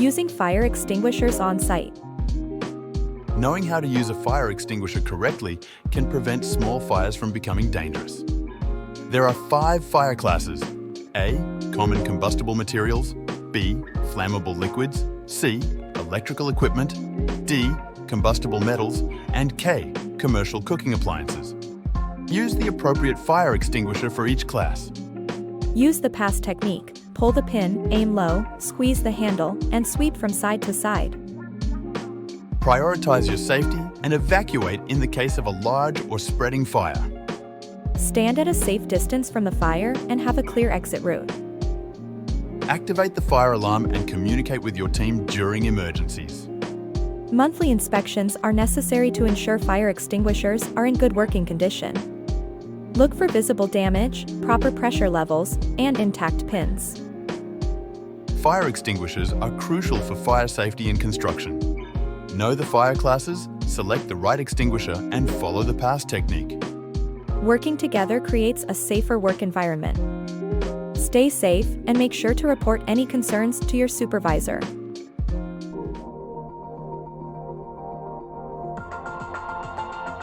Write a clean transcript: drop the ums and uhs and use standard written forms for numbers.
Using fire extinguishers on site. Knowing how to use a fire extinguisher correctly can prevent small fires from becoming dangerous. There are 5 fire classes: A. Common combustible materials, B. Flammable liquids, C. Electrical equipment, D. Combustible metals, and K. Commercial cooking appliances. Use the appropriate fire extinguisher for each class. Use the pass technique. Pull the pin, aim low, squeeze the handle, and sweep from side to side. Prioritize your safety and evacuate in the case of a large or spreading fire. Stand at a safe distance from the fire and have a clear exit route. Activate the fire alarm and communicate with your team during emergencies. Monthly inspections are necessary to ensure fire extinguishers are in good working condition. Look for visible damage, proper pressure levels, and intact pins. Fire extinguishers are crucial for fire safety in construction. Know the fire classes, select the right extinguisher, and follow the pass technique. Working together creates a safer work environment. Stay safe and make sure to report any concerns to your supervisor.